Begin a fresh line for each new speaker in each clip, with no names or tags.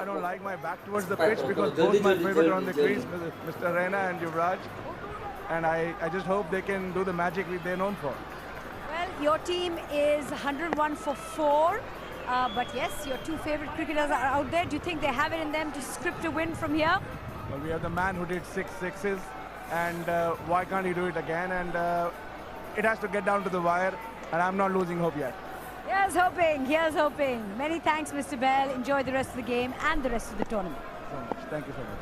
I don't like my back towards the pitch because both my favorites are on the crease, Mr. Reina and Yuvraj. And I just hope they can do the magic they're known for.
Well, your team is 101 for 4. But yes, your two favorite cricketers are out there. Do you think they have it in them to script a win from here?
Well, we have the man who did 6 sixes. And why can't he do it again? And it has to get down to the wire. And I'm not losing hope yet.
Here's hoping, here's hoping. Many thanks, Mr. Bell. Enjoy the rest of the game and the rest of the tournament.
So much. Thank you so much.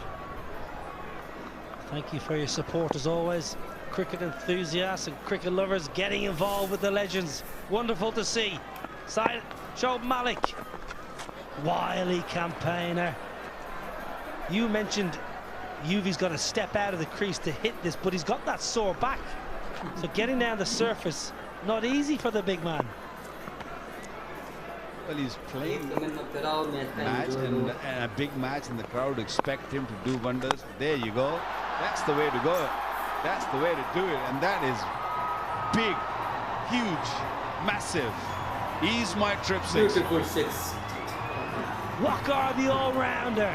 Thank you for your support as always. Cricket enthusiasts and cricket lovers getting involved with the legends. Wonderful to see. Side Shoaib Malik, wily campaigner. You mentioned Yuvi's got to step out of the crease to hit this, but he's got that sore back. So getting down the surface, not easy for the big man.
Well, he's playing match and a big match, and the crowd expect him to do wonders. There you go. That's the way to go. That's the way to do it, and that is big, huge, massive. He's my trip 6.
Beautiful 6.
Waqar, the all-rounder.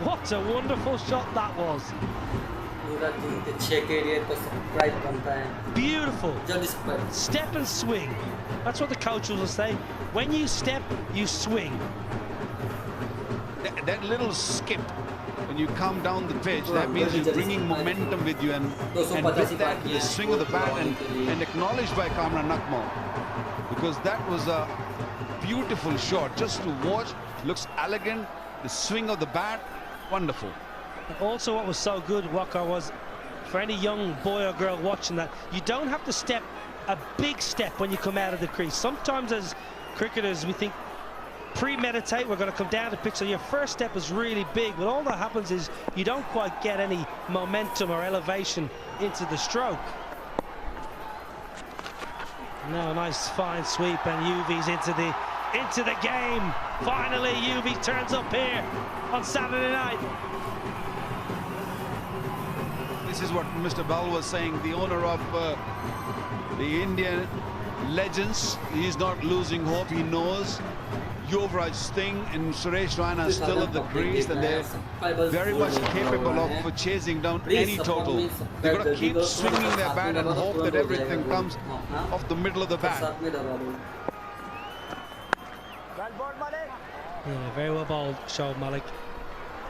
What a wonderful shot that was. Beautiful. Step and swing. That's what the coaches will say. When you step, you swing.
That little skip, when you come down the pitch, that means you're bringing momentum with you, and with that, the swing of the bat, and acknowledged by Kamran Nakmal, because that was a beautiful shot just to watch. Looks elegant. The swing of the bat, wonderful.
Also, what was so good, Waqar, was for any young boy or girl watching that, you don't have to step a big step when you come out of the crease. Sometimes as cricketers we think premeditate, we're going to come down the pitch, so your first step is really big, but all that happens is you don't quite get any momentum or elevation into the stroke. Now a nice fine sweep, and Yuvi's into the game. Finally Yuvi turns up here on Saturday night.
This is what Mr. Bell was saying, the owner of the Indian legends. He's not losing hope. He knows Yuvraj Singh and Suresh Raina are still at the crease, and they're very much capable of chasing down any total. They've got to keep swinging their bat and hope that everything comes off the middle of the bat.
Yeah, very well bowled, Shoaib Malik.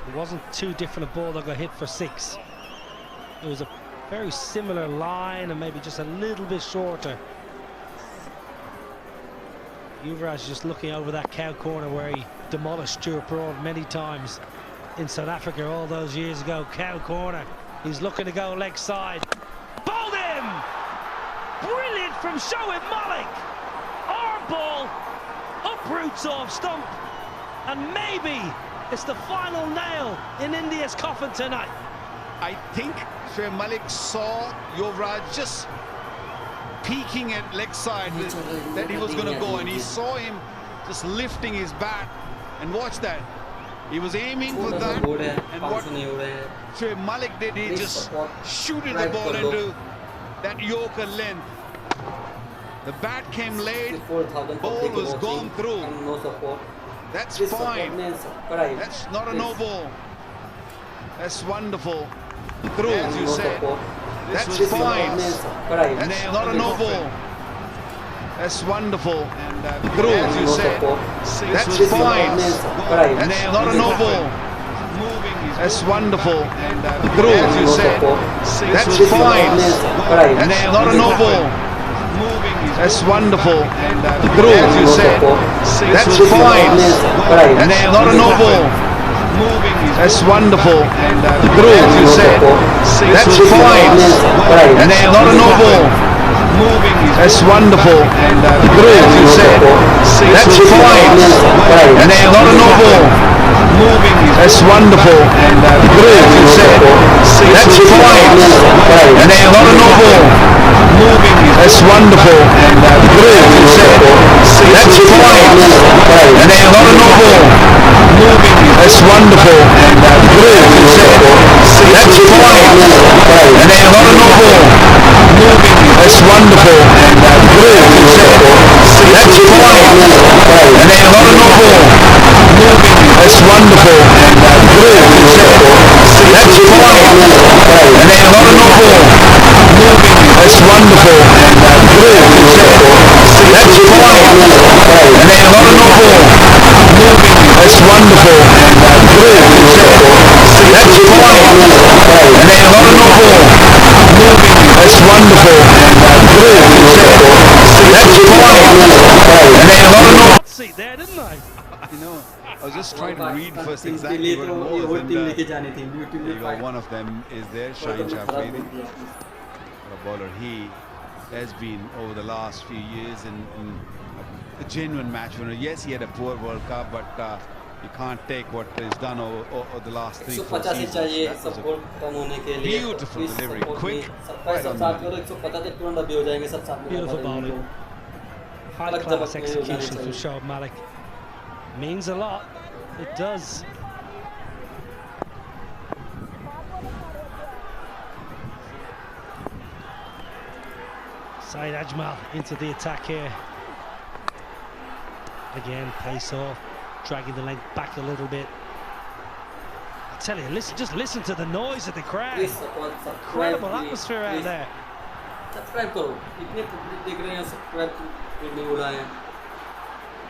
It wasn't too different a ball that got hit for 6. It was a very similar line and maybe just a little bit shorter. Yuvraj just looking over that cow corner where he demolished Stuart Broad many times in South Africa all those years ago. Cow corner. He's looking to go leg side. Bowled him! Brilliant from Shoaib Malik. Arm ball uproots off stump, and maybe it's the final nail in India's coffin tonight.
I think Shoaib Malik saw Yuvraj just peeking at leg side that he was going to go, and he saw him just lifting his bat, and watch that. He was aiming for that, and what Shoaib Malik did, he just shooted the ball into that Yorker length. The bat came late, ball was gone through. That's fine. That's not a no ball. That's wonderful. Through, as you said. That's fine. That's not a no ball. That's wonderful. And through, as you said. That's fine. That's not a no ball. That's wonderful. And through, as you said. That's fine. That's not a no ball. That's wonderful. And through, as you said. That's fine. That's not a no ball. That's wonderful. And through, as you said. That's fine. That's not a no ball. That's wonderful. And through, as you said. That's fine. That's not a no ball. That's wonderful. And through, as you said. That's fine. That's not a no ball. That's wonderful. And through, as you said. That's fine. That's not a no ball. That's wonderful. And through, as you said. That's fine. That's not a no ball. That's wonderful. And through, as you said. That's fine. That's not a no ball.
sheet there, didn't I?
I know. I was just trying to read first exactly what it was, and there you go. One of them is there, Shaheen Shafridi. A bowler. He has been over the last few years in a genuine match winner. Yes, he had a poor World Cup, but you can't take what he's done over the last 3-4 seasons. That was a beautiful delivery, quick, right on the money.
Beautiful bowling. High class execution from Shoaib Malik. Means a lot. It does. Saeed Ajmal into the attack here. Again, pace off, dragging the length back a little bit. I tell you, just listen to the noise of the crowd. Incredible atmosphere out there.
Subscribe करो इतने public देख रहे हैं subscribe करने बोला है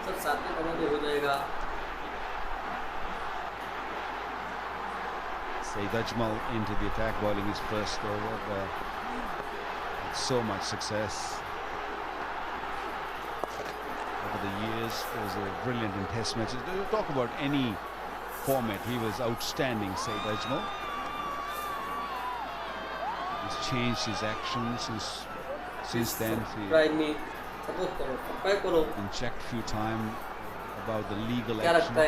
सब साथ में करोगे हो जाएगा
Saeed Ajmal into the attack, bowling his first over. So much success over the years. It was a brilliant in test matches. Talk about any format, he was outstanding, Saeed Ajmal. He's changed his actions since then. Been checked a few times about the legal action. I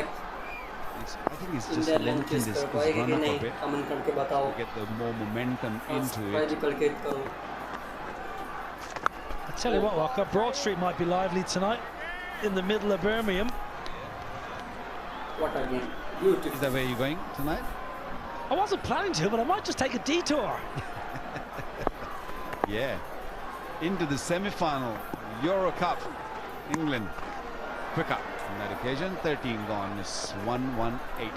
think he's just lengthened his run up a bit to get the more momentum into it.
I tell you what, Walker, Broad Street might be lively tonight in the middle of Birmingham.
What again?
Is that where you're going tonight?
I wasn't planning to, but I might just take a detour.
Yeah. Into the semi-final, Euro Cup, England. Quicker on that occasion. 13 gone. It's 1-1-8.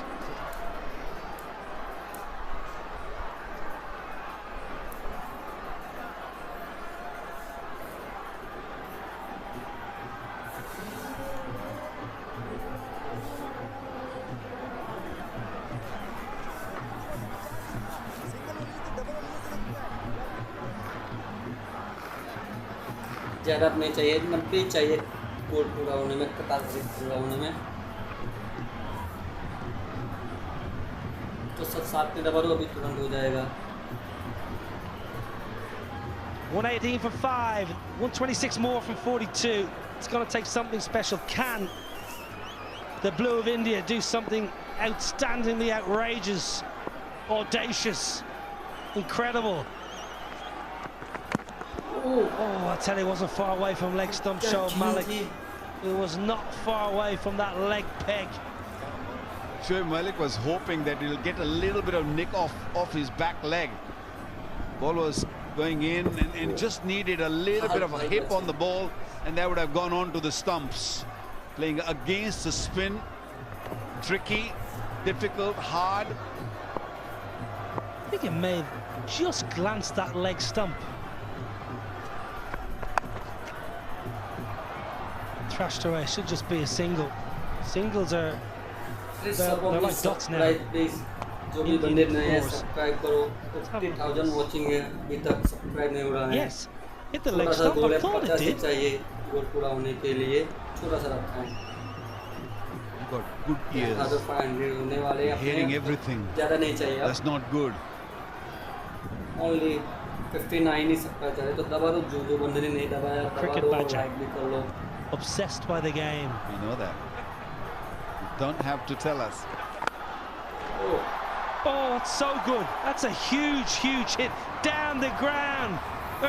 ज़्यादा नहीं चाहिए 90 चाहिए गोल पूरा होने में 41 पूरा होने में तो सब साथ में दबा दो अभी तुरंत हो जाएगा
118 for 5, 126 more from 42. It's going to take something special. Can the Blue of India do something outstandingly outrageous, audacious, incredible? Oh, I tell you, it wasn't far away from leg stump, Shoaib Malik. It was not far away from that leg peg.
Shoaib Malik was hoping that he'll get a little bit of nick off his back leg. Ball was going in and just needed a little bit of a hip on the ball, and that would have gone on to the stumps. Playing against the spin. Tricky, difficult, hard.
I think it may have just glanced that leg stump. Thrashed away, should just be a single. Singles are they're like dots now.
जो भी बंदे नए हैं subscribe करो 50,000 watching है अभी तक subscribe नहीं हो रहा है
Yes, hit the leg stump. I thought it did.
चाहिए गोल पूरा होने के लिए छोटा सा रखता हूं
Got good ears.
500 होने वाले हैं
Hearing everything.
ज्यादा नहीं चाहिए
That's not good.
Only 59 he subscribe चाहिए तो दबा दो जो बंदे ने नहीं दबाया दबा दो लाइक भी कर लो
Obsessed by the game.
We know that. You don't have to tell us.
Oh, it's so good. That's a huge, huge hit. Down the ground.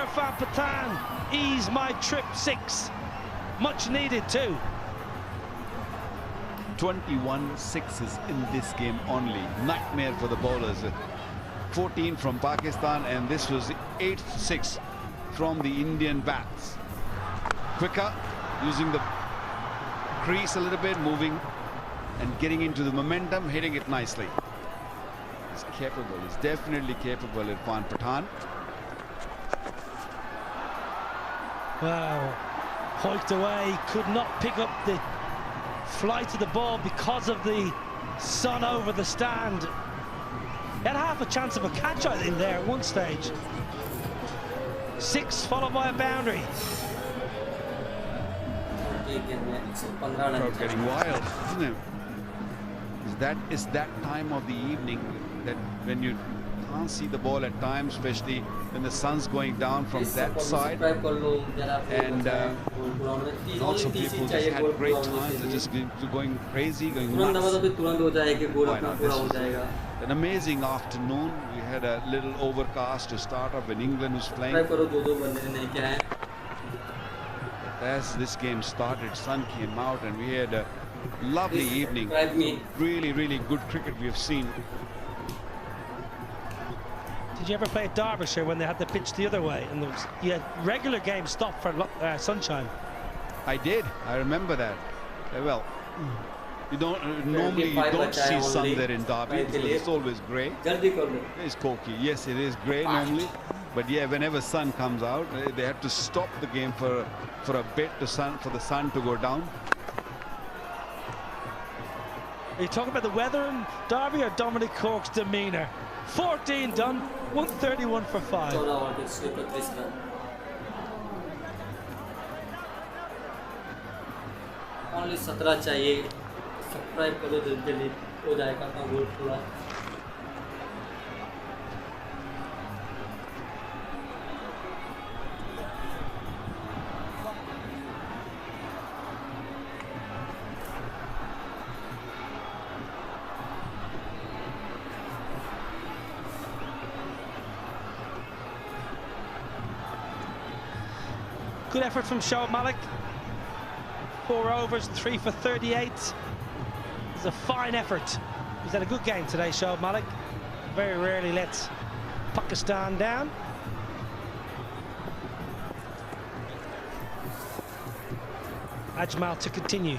Irfan Pathan, ease my trip 6. Much needed too.
21 sixes in this game only. Nightmare for the bowlers. 14 from Pakistan, and this was the 8th 6 from the Indian bats. Quicker, using the crease a little bit, moving and getting into the momentum, hitting it nicely. He's capable, he's definitely capable, Irfan Pathan.
Wow, hiked away, could not pick up the flight of the ball because of the sun over the stand. He had half a chance of a catch, I think, there at one stage. 6 followed by a boundary.
एक game में 115 run
Crowd getting wild, isn't it? Is that time of the evening that when you can't see the ball at times, especially when the sun's going down from that side, and lots of people just had great times. They're just going crazy, going nuts. Why not? This was an amazing afternoon. We had a little overcast to start off when England was playing. As this game started, sun came out and we had a lovely evening. Really, really good cricket we have seen.
Did you ever play at Derbyshire when they had the pitch the other way and you had regular games stopped for sunshine?
I did. I remember that. Well, you don't normally you don't see sun there in Derby because it's always grey. It's cocky. Yes, it is grey normally. But yeah, whenever sun comes out, they have to stop the game for a bit for the sun to go down.
Are you talking about the weather in Derby or Dominic Cork's demeanour? 14 done, 131 for 5.
Only 17 चाहिए. Subscribe करो जल्दी हो जाएगा अपना गोल पूरा.
Good effort from Shoaib Malik. 4 overs, 3 for 38. It's a fine effort. He's had a good game today, Shoaib Malik. Very rarely lets Pakistan down. Ajmal to continue.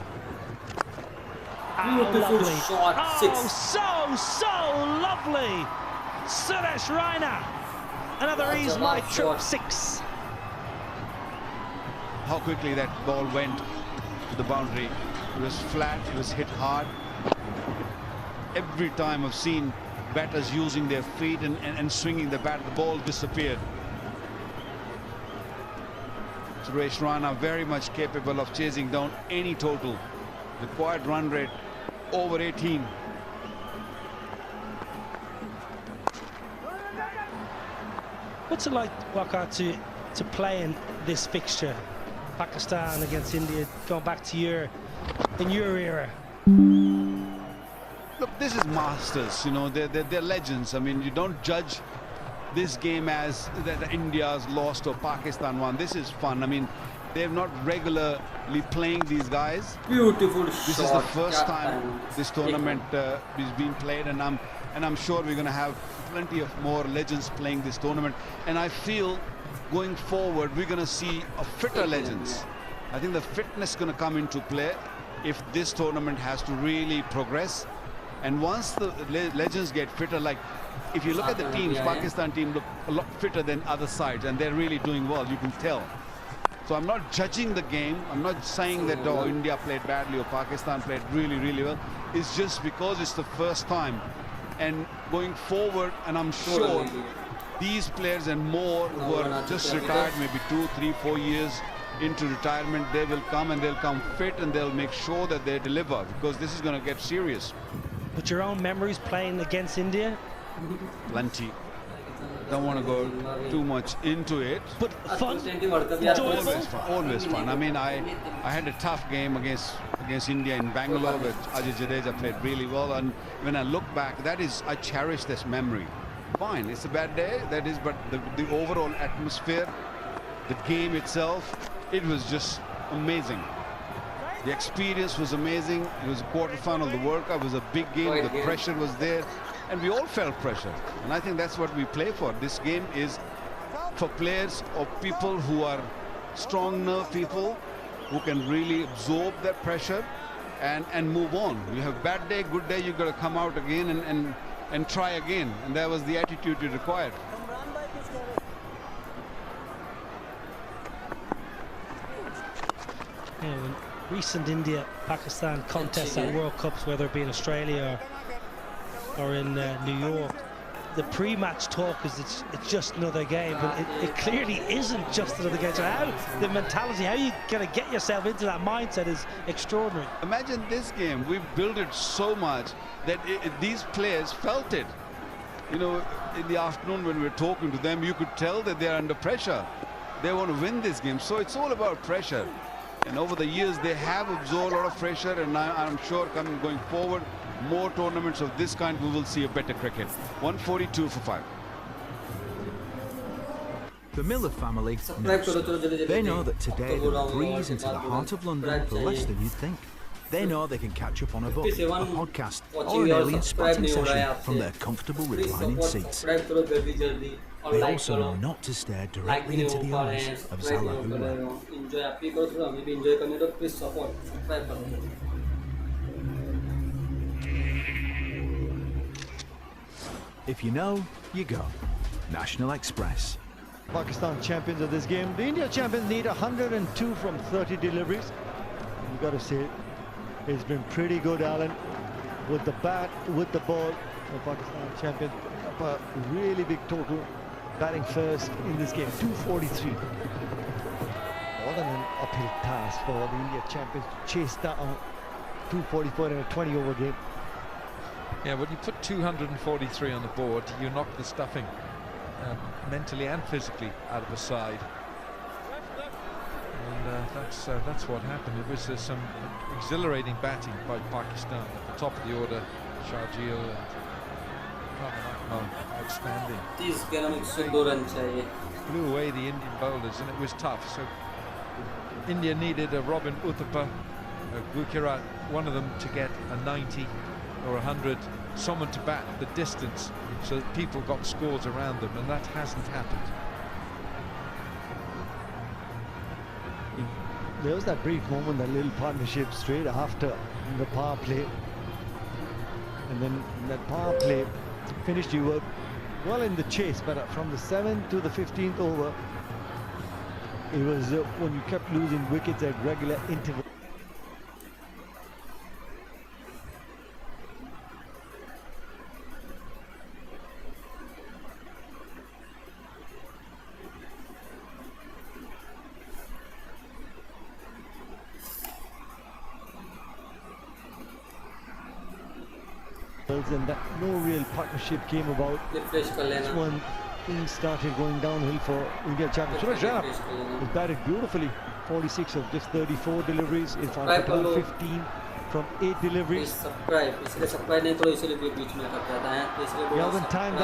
Beautiful
lovely
shot, 6.
So lovely. Suresh Raina. Another ease my trip 6.
How quickly that ball went to the boundary. It was flat, it was hit hard. Every time I've seen batters using their feet and swinging the bat, the ball disappeared. Suresh Raina very much capable of chasing down any total. Required run rate over 18.
What's it like, Waka, to play in this fixture? Pakistan against India, going back to in your era.
Look, this is masters, you know, they're legends. I mean, you don't judge this game as that India's lost or Pakistan won. This is fun. I mean, they're not regularly playing these guys.
Beautiful
This is the first time this tournament is being played, and I'm sure we're going to have plenty of more legends playing this tournament. And I feel going forward, we're going to see a fitter legends. I think the fitness is going to come into play if this tournament has to really progress. And once the legends get fitter, like if you look at the teams, Pakistan team look a lot fitter than other sides, and they're really doing well, you can tell. So I'm not judging the game. I'm not saying that India played badly or Pakistan played really, really well. It's just because it's the first time. And going forward, and I'm sure these players and more who are just retired, maybe 2, 3, 4 years into retirement, they will come and they'll come fit and they'll make sure that they deliver, because this is going to get serious.
But your own memories playing against India?
Plenty. Don't want to go too much into it.
But fun?
Always fun. Always fun. I mean, I had a tough game against India in Bangalore, but Ajay Jadeja played really well. And when I look back, I cherish this memory. Fine, it's a bad day, that is, but the overall atmosphere, the game itself, it was just amazing. The experience was amazing. It was a quarter-final of the World Cup. It was a big game. The pressure was there, and we all felt pressure. And I think that's what we play for. This game is for players or people who are strong nerve people who can really absorb that pressure and move on. You have bad day, good day, you've got to come out again and try again. And that was the attitude you required.
Yeah, recent India-Pakistan contests at World Cups, whether it be in Australia or in New York, the pre-match talk is it's just another game, but it clearly isn't just another game. So how the mentality, how you gonna get yourself into that mindset is extraordinary.
Imagine this game, we've built it so much that these players felt it. You know, in the afternoon when we were talking to them, you could tell that they're under pressure. They want to win this game, so it's all about pressure. And over the years, they have absorbed a lot of pressure, and I'm sure going forward, more tournaments of this kind, we will see a better cricket. 142 for 5.
The Miller family knows. They know that today they'll breeze into the heart of London for less than you'd think. They know they can catch up on a book, a podcast, or an alien spotting session from their comfortable reclining seats. They also know not to stare directly into the eyes of Zalahula. If you know, you go. National Express.
Pakistan champions of this game. The India champions need 102 from 30 deliveries. You got to say, it's been pretty good, Alan, with the bat, with the ball. The Pakistan champions up a really big total, batting first in this game, 243. More than an uphill task for the India champions to chase down 244 in a 20-over game.
Yeah, when you put 243 on the board, you knock the stuffing mentally and physically out of the side. And that's what happened. It was some exhilarating batting by Pakistan at the top of the order. Shahjeel and outstanding. Blew away the Indian bowlers, and it was tough. So India needed a Robin Uthappa, a Gujarat, one of them to get a 90 or 100, someone to bat the distance so that people got scores around them, and that hasn't happened.
There was that brief moment, that little partnership straight after the power play, and then that power play finished. You were well in the chase, but from the 7th to the 15th over, it was when you kept losing wickets at regular intervals. And that no real partnership came about. That's when things started going downhill for India champions. Suraj Raina was batted beautifully, 46 of just 34 deliveries. Irfan Pathan 15 from 8 deliveries. He hasn't timed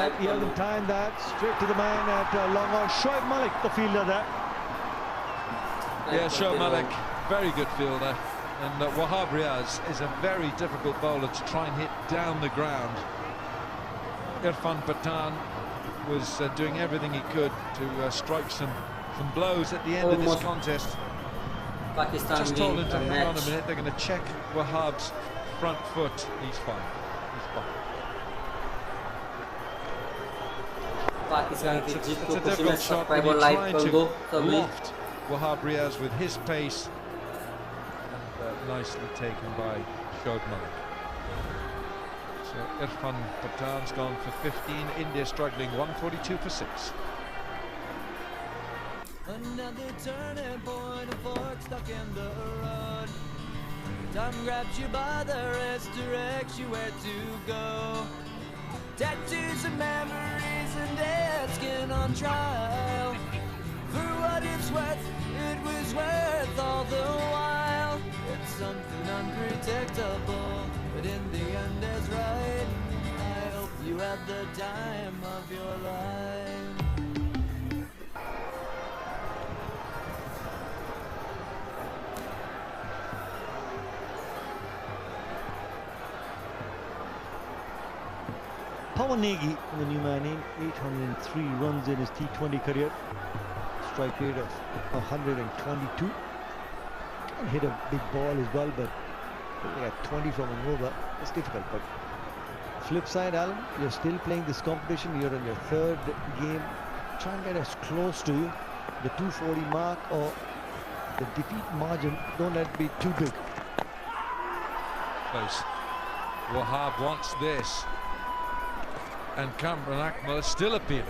that, straight to the man at long on. Shoaib Malik, the fielder there.
Yeah, Shoaib Malik, very good fielder. And Wahab Riaz is a very difficult bowler to try and hit down the ground. Irfan Pathan was doing everything he could to strike some blows at the end of this contest.
Pakistan
just told him to hang on a minute, they're going to check Wahab's front foot. He's fine. He's fine.
Pakistan
it's a difficult shot when you're trying to loft Wahab Riaz with his pace. Nicely taken by Shoaib Malik. So Irfan Pathan's gone for 15. India struggling, 142 for 6.
Another turning point, a fork stuck in the road. Time grabs you by the wrist, directs you where to go. Tattoos and memories and dead skin on trial. For what it's worth, it was worth all the while. It's something unpredictable, but in the end it's right. I hope you had the time of your life.
Pawan Negi, the new man in, 803 runs in his T20 career. Strike rate of 122. Can hit a big ball as well, but at 20 from an over, it's difficult. But flip side, Alan, you're still playing this competition. You're in your 3rd game. Try and get as close to the 240 mark or the defeat margin. Don't let it be too big.
Close. Wahab wants this. And Cameron Akmal is still appealing.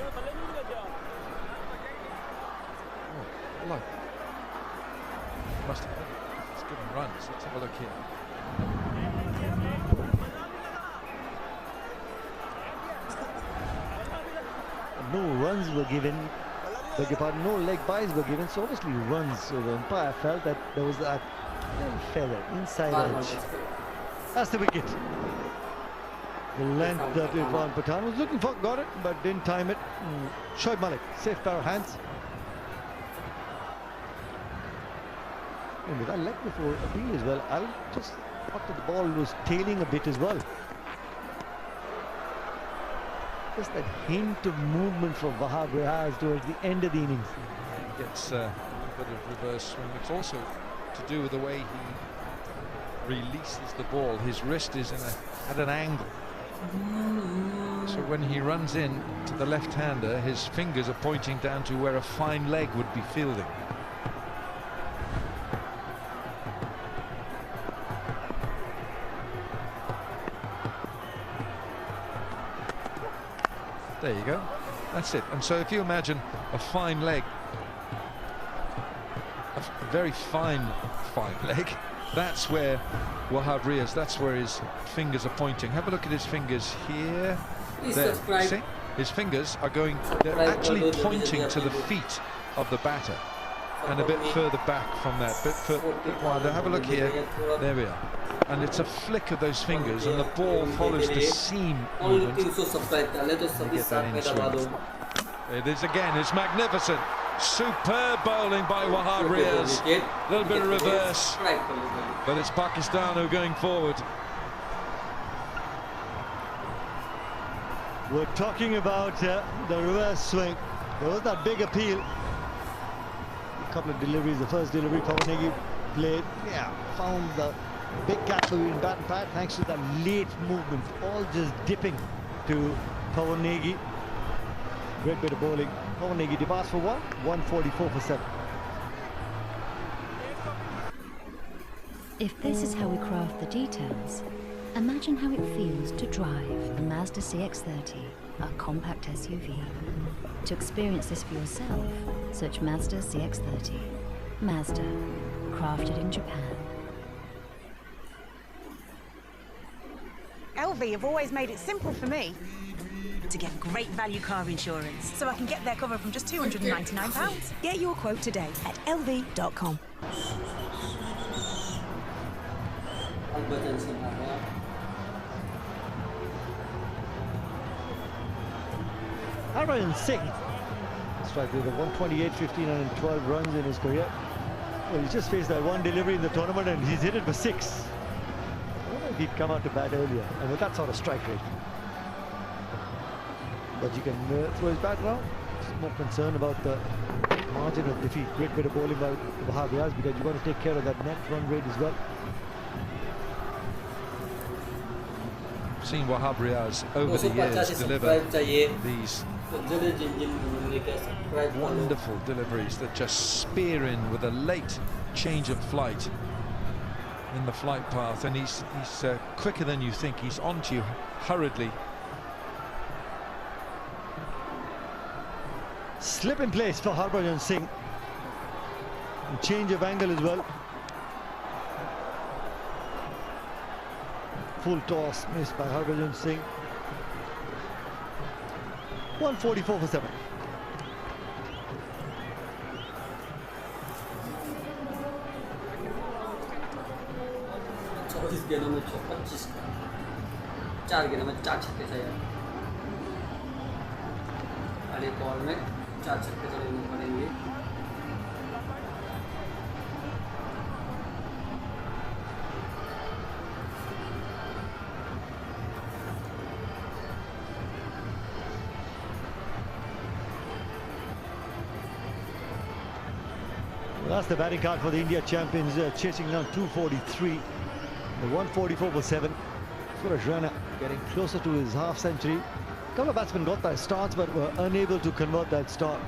Oh, look. Must have it's given runs. Let's have a look here.
No runs were given, beg your pardon, no leg byes were given, so obviously runs. So the umpire felt that there was that little feather inside edge. That's the wicket. The length that Irfan Pathan was looking for, got it, but didn't time it. Shoaib Malik, safe pair of hands. And with that leg before appeal as well, I'll just thought that the ball was tailing a bit as well. Just that hint of movement from Wahab Riaz towards the end of the innings.
Gets a bit of reverse swing. It's also to do with the way he releases the ball. His wrist is at an angle. So when he runs in to the left-hander, his fingers are pointing down to where a fine leg would be fielding. There you go. That's it. And so if you imagine a fine leg, a very fine leg, that's where Wahab Riaz, that's where his fingers are pointing. Have a look at his fingers here. There. See? His fingers are going, they're actually pointing to the feet of the batter. And a bit further back from that, bit wider. Have a look here. There we are. And it's a flick of those fingers, and the ball follows the seam movement. Get that in swing. It is again. It's magnificent. Superb bowling by Wahab Riaz. A little bit of reverse, but it's Pakistan who are going forward.
We're talking about the reverse swing. There was that big appeal. A couple of deliveries. The first delivery, Pawan played. Yeah, found the big gap between bat and pad thanks to that late movement. All just dipping to Pawan. Great bit of bowling. Pawan departs for 144 for 7.
If this is how we craft the details, imagine how it feels to drive the Mazda CX-30, our compact SUV. To experience this for yourself, search Mazda CX-30. Mazda, crafted in Japan.
LV have always made it simple for me to get great value car insurance, so I can get their cover from just £299. Get your quote today at lv.com.
Harbhajan Singh strike with 128, 15 and 12 runs in his career. Well, he's just faced that one delivery in the tournament and he's hit it for 6. I don't know if he'd come out to bat earlier, and with that sort of strike rate. But you can throw his bat around. Just more concerned about the margin of defeat. Great bit of bowling by Wahab Riaz, because you want to take care of that net run rate as well.
Seen Wahab Riaz over the years deliver these wonderful deliveries that just spear in with a late change of flight in the flight path, and he's quicker than you think. He's onto you hurriedly.
Slip in place for Harbhajan Singh. And change of angle as well. Full toss missed by Harbhajan Singh. 144 for 7. That's the batting card for the India champions, chasing down 243. The 144 for 7. Suraj Raina getting closer to his half century. A couple of batsmen got that starts but were unable to convert that start.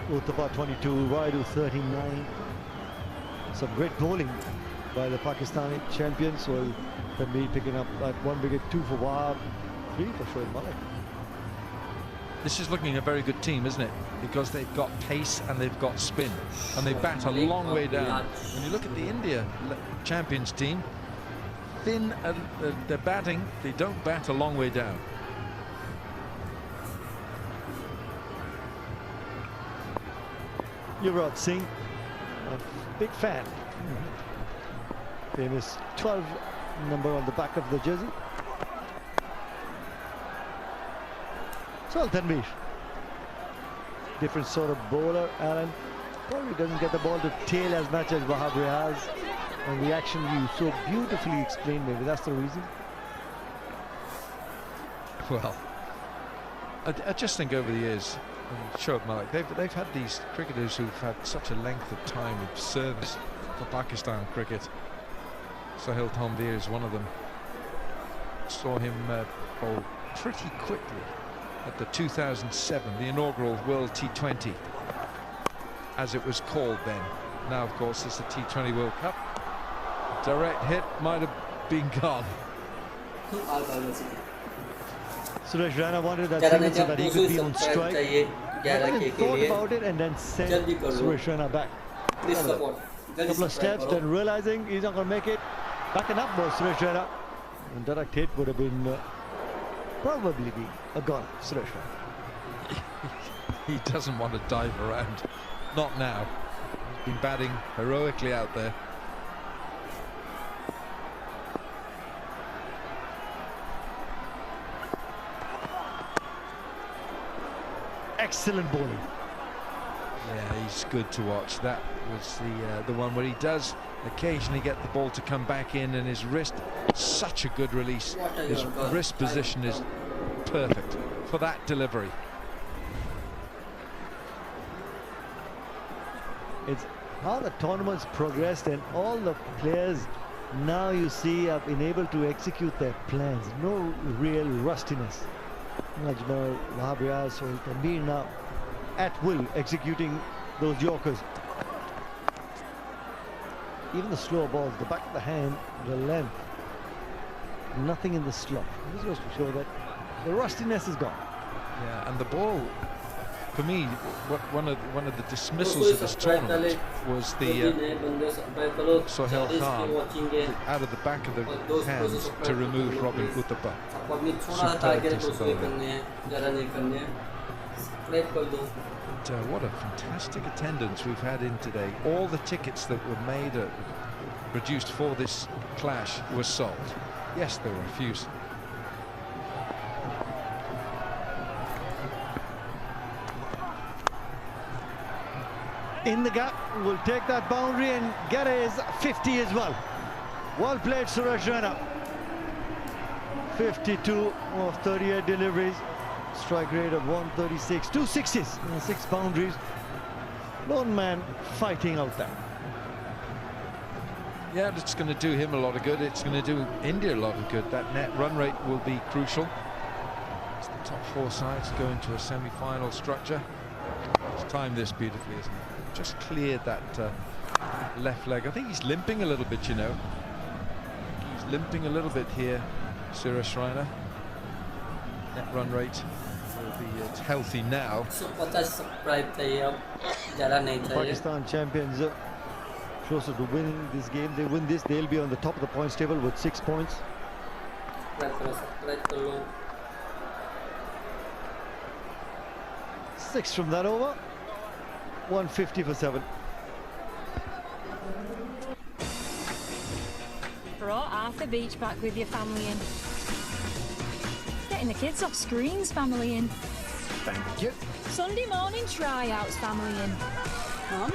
Uttapa 22, Raidu 39. Some great bowling by the Pakistani champions. Well, Tanveer picking up that 1 wicket, 2 for Wahab, 3 for Shoaib Malik.
This is looking a very good team, isn't it? Because they've got pace and they've got spin, and they bat a long way down. When you look at the India champions team, thin, they're batting, they don't bat a long way down.
Yuvraj Singh, a big fan. Famous 12 number on the back of the jersey. So Tanvir, different sort of bowler. Alan probably doesn't get the ball to tail as much as Wahab Riaz, and the action you so beautifully explained. Maybe that's the reason.
Well, I just think over the years, Shoaib Malik, they've had these cricketers who've had such a length of time of service for Pakistan cricket. Sahil Tanvir is one of them. Saw him bowl pretty quickly at the 2007, the inaugural World T20, as it was called then. Now, of course, it's the T20 World Cup. Direct hit might have been gone.
Suresh Raina wanted that signal so that he could be on strike. He thought about it and then sent Suresh Raina back. A couple of steps, then realizing he's not going to make it. Backing up was Suresh Raina. And direct hit would have been probably be a goal, Suresh Raina.
He doesn't want to dive around. Not now. He's been batting heroically out there.
Excellent bowling.
Yeah, he's good to watch. That was the one where he does occasionally get the ball to come back in, and his wrist, such a good release. His wrist position is perfect for that delivery.
It's how the tournament's progressed, and all the players now you see have been able to execute their plans. No real rustiness. Najmal, Wahab Riaz, so he can be now at will executing those Yorkers. Even the slower balls, the back of the hand, the length, nothing in the slot. This goes to show that the rustiness is gone.
Yeah, and the ball, for me, one of the dismissals of this tournament was the Sohail Khan out of the back of the hands to remove Robin Uthappa. Superb disability. What a fantastic attendance we've had in today. All the tickets that were made, produced for this clash were sold. Yes, there were a few.
In the gap, will take that boundary and get his 50 as well. Well played, Suresh Raina. 52 of 38 deliveries, strike rate of 136, 2 sixes and 6 boundaries. Lone man fighting out there.
Yeah, it's going to do him a lot of good. It's going to do India a lot of good. That net run rate will be crucial. It's the top 4 sides going to a semi-final structure. It's timed this beautifully, isn't it? Just cleared that left leg. I think he's limping a little bit, you know. He's limping a little bit here, Suresh Raina. Net run rate will be healthy now.
Pakistan champions closer to winning this game. They win this, they'll be on the top of the points table with 6 points. 6 from that over. 150 for 7.
Brought half the beach back with your family in. Getting the kids off screens, family in.
Thank you.
Sunday morning tryouts, family in. Come.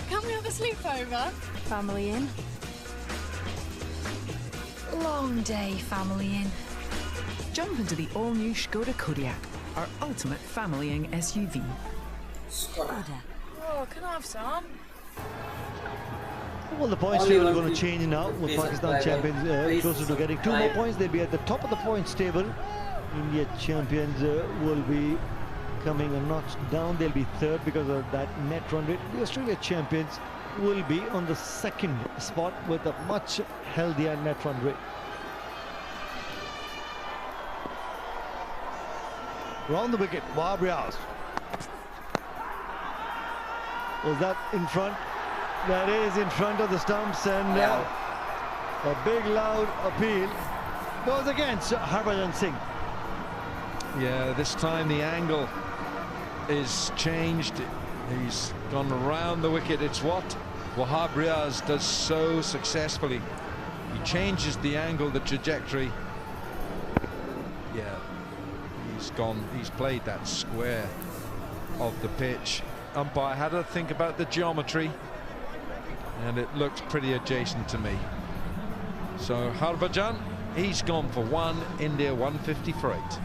Can we have a sleepover? Family in. Long day, family in.
Jump into the all-new Skoda Kodiaq, our ultimate family-ing SUV.
Skoda. Oh, can I have some?
Well, the points table are going to change now with Pakistan champions closer to getting 2 more points. They'll be at the top of the points table. India champions will be coming a notch down. They'll be 3rd because of that net run rate. The Australia champions will be on the 2nd spot with a much healthier net run rate. Round the wicket, Wahab Riaz. Was that in front? That is in front of the stumps, and a big loud appeal goes against Harbhajan Singh.
Yeah, this time the angle is changed. He's gone around the wicket. It's what Wahab Riaz does so successfully. He changes the angle, the trajectory. Yeah, he's played that square of the pitch. Umpire had to think about the geometry, and it looked pretty adjacent to me. So Harbhajan, he's gone for 1, India 150 for 8.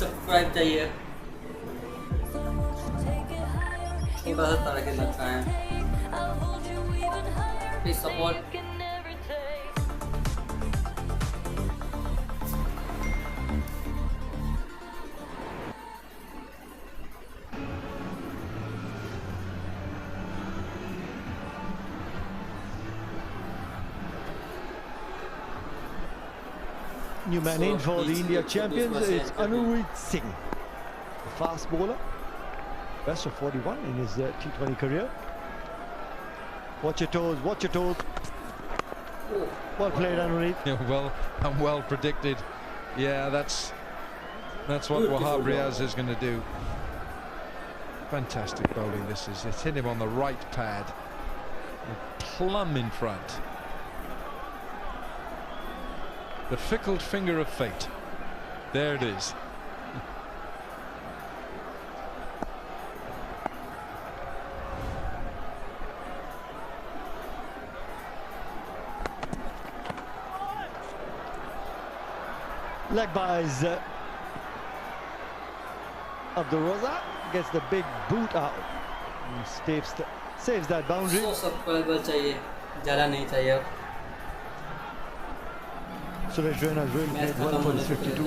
Subscribe चाहिए, छोटा सा तरक्की लगता है, please support.
New man in for the India champions, it's Anurit Singh, a fast bowler, best of 41 in his T20 career. Watch your toes, watch your toes. Well played, Anurit.
Yeah, well predicted. Yeah, that's what Wahab Riaz is going to do. Fantastic bowling this is. It's hit him on the right pad, plumb in front. The fickle finger of fate. There it is.
Leg byes. Abdul Raza gets the big boot out and saves that boundary. Suresh Raina has really played well for his 52.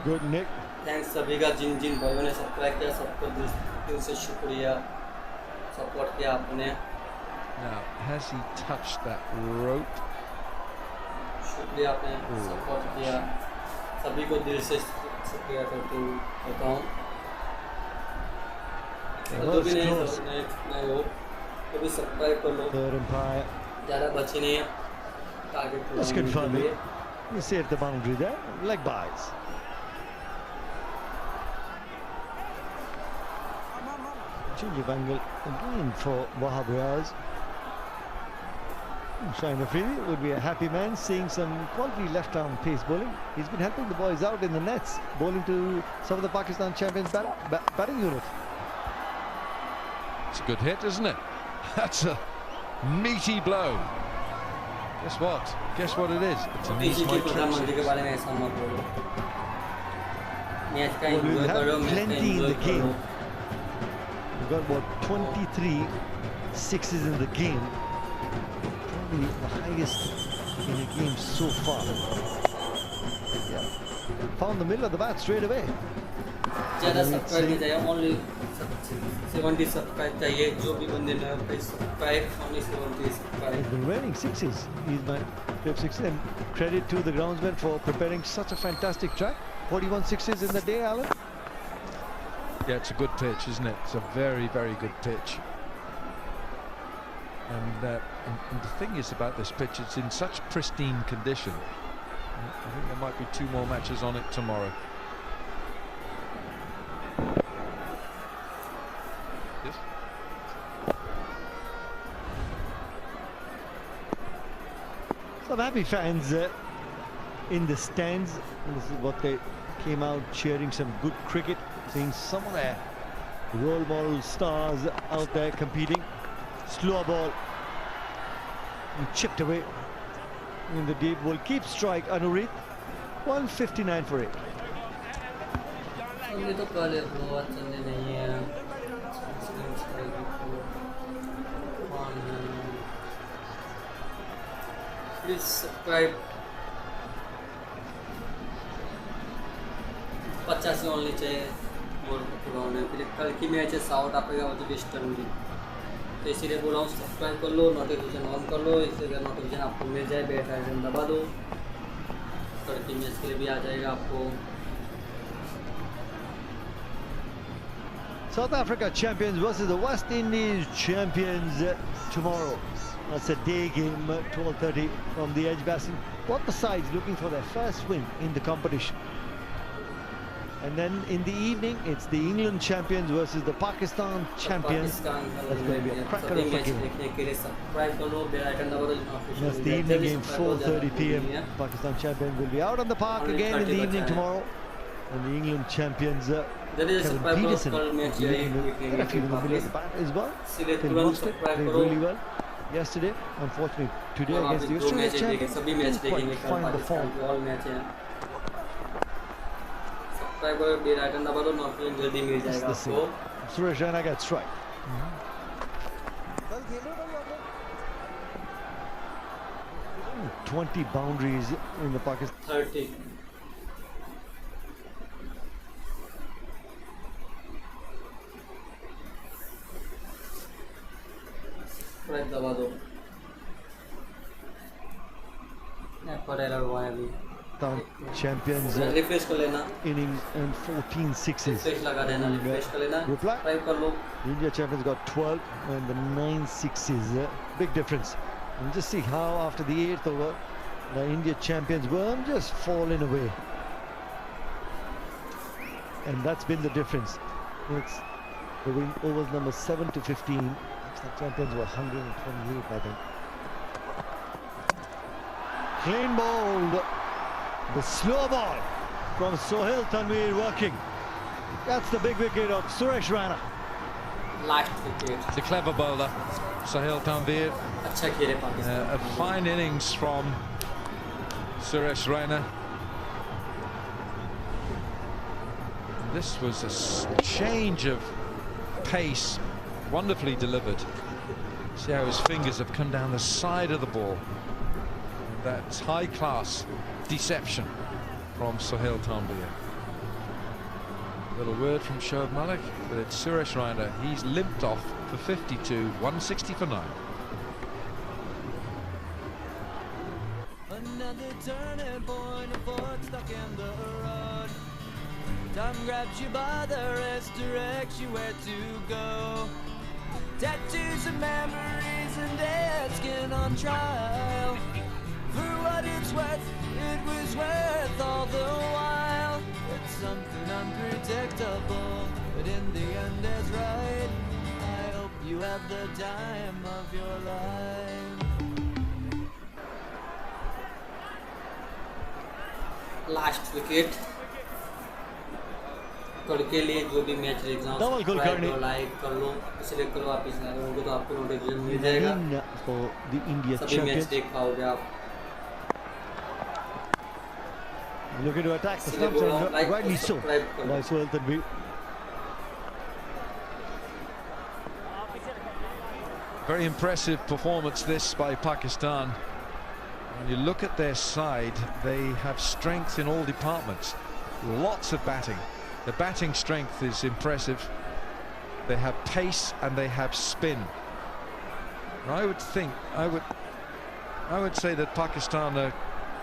Good nick.
Thanks सभी का जिन भाइयों ने subscribe किया, सबको दिल से शुक्रिया, support किया आपने.
Now, has he touched that rope?
शुक्रिया आपने सपोर्ट किया, सभी को दिल से शुक्रिया करता हूँ. जो भी नहीं हो तो भी सब्सक्राइब कर लो.
Third umpire.
ज़्यादा बचे नहीं है.
Let's confirm it. You saved the boundary there. Leg byes. Change of angle again for Wahab Riaz. Shaheen Afridi would be a happy man seeing some quality left-arm pace bowling. He's been helping the boys out in the nets, bowling to some of the Pakistan champions batting unit.
It's a good hit, isn't it? That's a meaty blow. Guess what? Guess what it is? It's a nice
Well, we'll have plenty in the game. We've got about 23 sixes in the game. Probably the highest in the game so far. Yeah. Found the middle of the bat straight away.
Only 70 subscribe चाहिए, जो भी बंदे नए पे subscribe, only 70 subscribe.
He's been wearing sixes. He's my fifth six, and credit to the groundsman for preparing such a fantastic track. 41 sixes in the day, Alan.
Yeah, it's a good pitch, isn't it? It's a very, very good pitch. And the thing is about this pitch, it's in such pristine condition. I think there might be 2 more matches on it tomorrow. Yes.
Some happy fans in the stands. This is what they came out cheering, some good cricket, seeing some of their role model stars out there competing. Slow ball and chipped away in the deep ball. Keep strike, Anurit. 159 for it.
Please subscribe. 85 only चाहिए और पूरा होने फिर कल की match है south Africa versus West Indies तो इसीलिए बोला हूँ सब्सक्राइब कर लो नोटिफिकेशन ऑन कर लो इससे अगर नोटिफिकेशन आपको मिल जाए बेल आइकन दबा दो कल की मैच के लिए भी आ जाएगा आपको
South Africa champions versus the West Indies champions tomorrow. That's a day game, 12:30 from the Edgbaston. Both the sides looking for their first win in the competition. And then in the evening, it's the England champions versus the Pakistan champions. That's going to be a cracker of a game. That's the evening game, 4:30 p.m. Pakistan champions will be out on the park again in the evening tomorrow. And the England champions, Kevin Peterson, a few of the middle of the bat as well. They lost it, played really well yesterday. Unfortunately, today against the Australian champions, didn't quite find the form. That's the scene. Suresh Raina gets strike. 20 boundaries in the Pakistan.
30. दबा दो
champions innings and 14 sixes. Reply. India champions got 12 and the 9 sixes. Big difference. And just see how after the 8th over the India champions were just falling away. And that's been the difference. It's the overs number 7 to 15. The champions were 128, I think. Clean bowled. The slow ball from Sohail Tanvir working. That's the big wicket of Suresh Raina.
Last wicket.
The clever bowler, Sohail Tanvir. A fine innings from Suresh Raina. This was a change of pace, wonderfully delivered. See how his fingers have come down the side of the ball. That's high-class deception from Sohail Tanvir. Little word from Shoaib Malik, but it's Suresh Raina. He's limped off for 52, 160 for 9.
Another turning point, a fork stuck in the road. Time grabs you by the wrist, directs you where to go. Tattoos and memories and dead skin on trial. For what it's worth, it was worth all the while. It's something unpredictable, but in the end it's right. I hope you have the time of your life.
Last wicket. कल के लिए जो भी match देखना हो like कर लो इसलिए करो आप इस लोगों को तो आपको नोटिफिकेशन मिल जाएगा सभी मैच देख पाओगे आप
looking to attack the stumps and rightly so by Sohail Tanvir.
Very impressive performance this by Pakistan. When you look at their side, they have strength in all departments. Lots of batting. The batting strength is impressive. They have pace and they have spin. And I would say that Pakistan are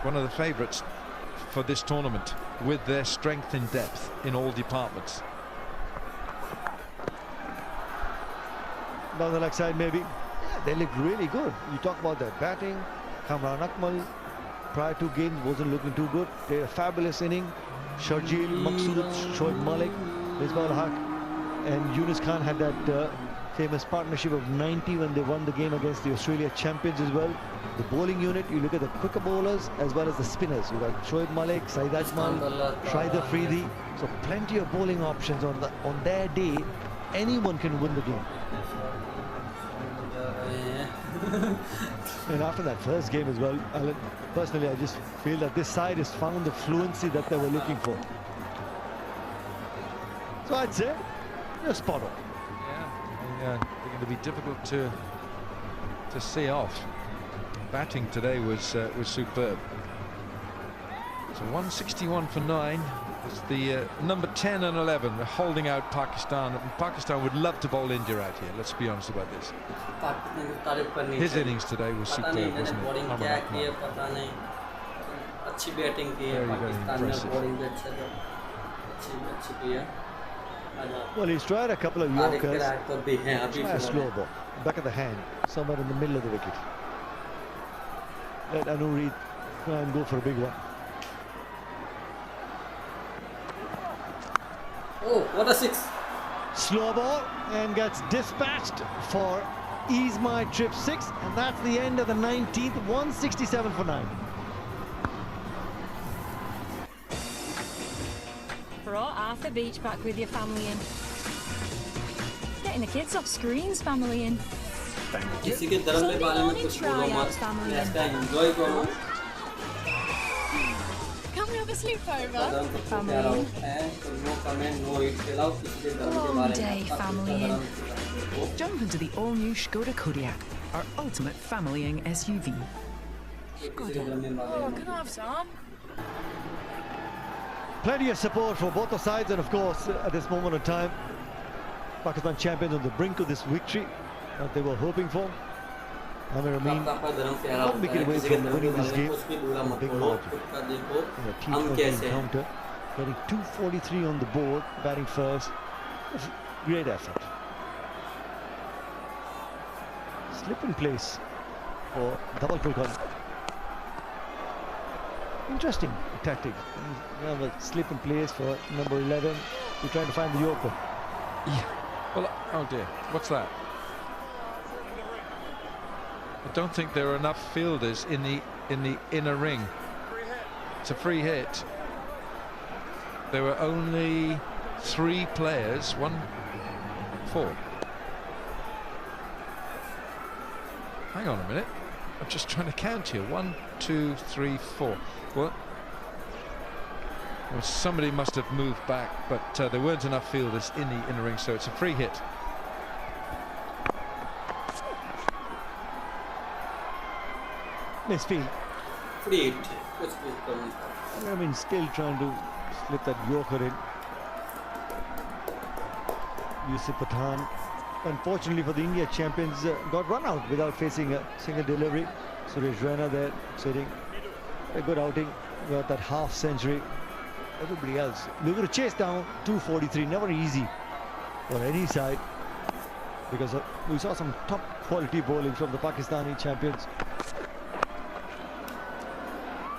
one of the favourites for this tournament with their strength in depth in all departments.
Down the leg side maybe. Yeah, they look really good. You talk about their batting. Kamran Akmal prior to games wasn't looking too good. They had a fabulous inning. Sharjeel, Maqsood, Shoaib Malik, Misbah Haq and Yunus Khan had that famous partnership of 90 when they won the game against the Australia champions as well. The bowling unit, you look at the quicker bowlers as well as the spinners. You got Shoaib Malik, Saeed Ajmal, Shahid Afridi. So plenty of bowling options on their day. Anyone can win the game. And after that first game as well, Alan, personally I just feel that this side has found the fluency that they were looking for. So I'd say you're spot on.
Yeah, they're going to be difficult to see off. Batting today was superb. So 161 for 9. It's the number 10 and 11. They're holding out Pakistan. Pakistan would love to bowl India out here. Let's be honest about this. His innings today was superb, wasn't it? Very, very impressive.
Well, he's tried a couple of Yorkers. Try a slow ball, back of the hand, somewhere in the middle of the wicket. Let Anuri try and go for a big one.
Oh, what a six!
Slow ball and gets dispatched for Ease My Trip 6, and that's the end of the 19th, 167 for 9.
Brought Arthur Beach back with your family in. Getting the kids off screens, family in.
किसी के धर्म के बारे में कुछ बोलो मत, ऐसा enjoy करो।
Can we have a sleepover?
Family in. No comment, no hate, allow किसी के धर्म के बारे में।
Day, family in.
Jump into the all-new Skoda Kodiaq, our ultimate familying SUV.
Oh, can I have some?
Plenty of support for both the sides, and of course, at this moment of time, Pakistan champions on the brink of this victory that they were hoping for. Amir Amin not making away from winning this game. A big margin in a T20 encounter, getting 243 on the board, batting first. Great effort. Slip in place for double Kulkarni. Interesting tactic. You have a slip in place for number 11. You're trying to find the Yorker.
Yeah. Well, oh dear, what's that? I don't think there are enough fielders in the inner ring. It's a free hit. There were only 3 players. 4. Hang on a minute. I'm just trying to count here. 1, 2, 3, 4. Well, somebody must have moved back, but there weren't enough fielders in the inner ring, so it's a free hit.
Misfield.
Free hit.
I mean, still trying to slip that Yorker in. Yusuf Pathan, unfortunately for the India champions, got run out without facing a single delivery. Suresh Raina there sitting. A good outing, got that half century. Everybody else, they're going to chase down 243. Never easy for any side, because we saw some top quality bowling from the Pakistani champions.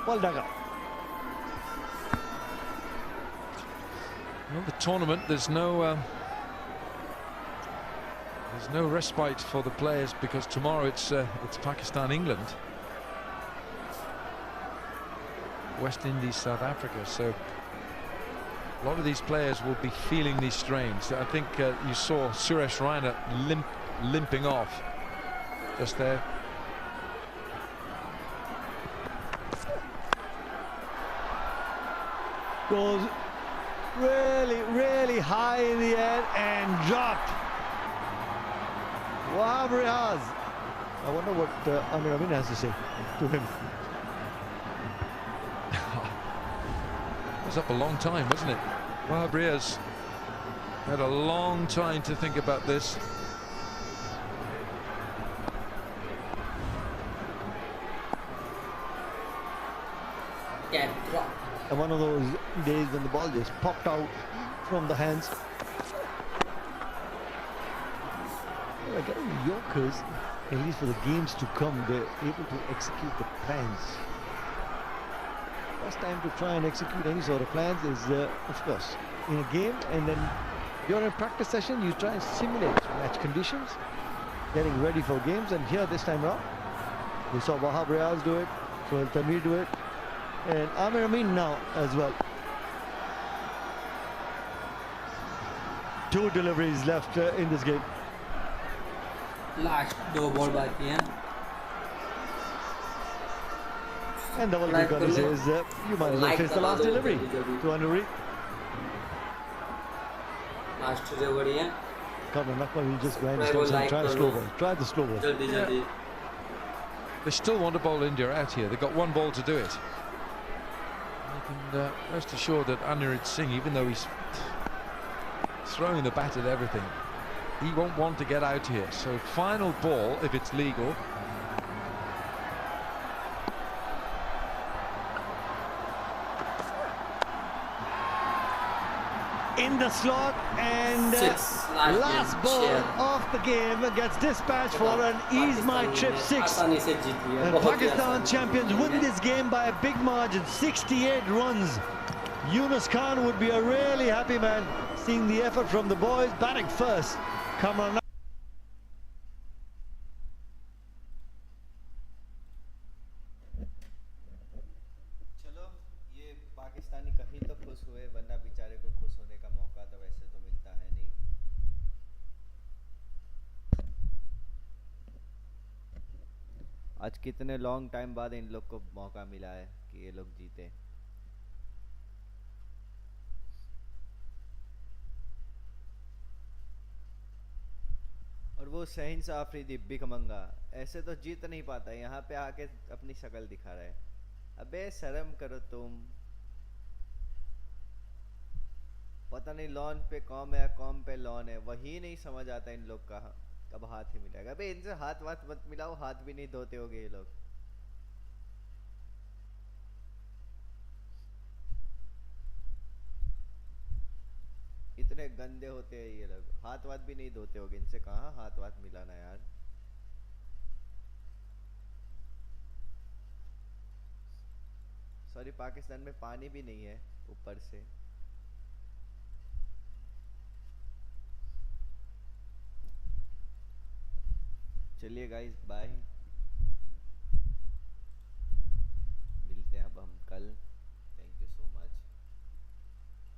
Well done.
Well, the tournament, there's no respite for the players, because tomorrow it's Pakistan-England, West Indies, South Africa. So a lot of these players will be feeling these strains. I think you saw Suresh Raina limping off just there.
Goes really high in the air and dropped. Wow, Riaz. I wonder what Amir Amin has to say to him.
It was up a long time, wasn't it? Wahab Riaz had a long time to think about this.
And one of those days when the ball just popped out from the hands. Getting Yorkers, at least for the games to come, they're able to execute the plans. First time to try and execute any sort of plans is, of course, in a game, and then during a practice session, you try and simulate match conditions, getting ready for games. And here, this time around, we saw Wahab Riaz do it, Sohail Tamir do it, and Amir Amin now as well. 2 deliveries left in this game.
Last 2 ball बाकी हैं.
And Dhaval Kulkarni says you might as well face the last delivery to Anuri.
Last delivery है.
Come on, Nakmal will just grind his and try the slow ball. Try the slow ball.
Jaldi.
They still want to bowl India out here. They've got 1 ball to do it. They And rest assured that Anirudh Singh, even though he's throwing the bat at everything, he won't want to get out here. So final ball, if it's legal.
In the slot, and last ball of the game gets dispatched for an Ease My Trip 6. And Pakistan champions win this game by a big margin, 68 runs. Yunus Khan would be a really happy man seeing the effort from the boys batting first. Kamran.
चलो ये पाकिस्तानी कहीं तो खुश हुए, वरना बेचारे को खुश होने का मौका तो वैसे तो मिलता है नहीं। आज कितने लॉन्ग टाइम बाद इन लोग को मौका मिला है कि ये लोग जीते। और वो शहंशाह अफरीदी भिखमंगा ऐसे तो जीत नहीं पाता, यहाँ पे आके अपनी शक्ल दिखा रहा है। अबे शर्म करो तुम। पता नहीं लॉन पे कॉम है या कॉम पे लॉन है, वही नहीं समझ आता इन लोग का कब हाथ ही मिलेगा। अबे इनसे हाथ वाथ मत मिलाओ, हाथ भी नहीं धोते होगे ये लोग। इतने गंदे होते हैं ये लोग, हाथ वाथ भी नहीं धोते होगे, इनसे कहाँ हाथ वाथ मिलाना यार। सॉरी, पाकिस्तान में पानी भी नहीं है ऊपर से। चलिए गाइस, बाय।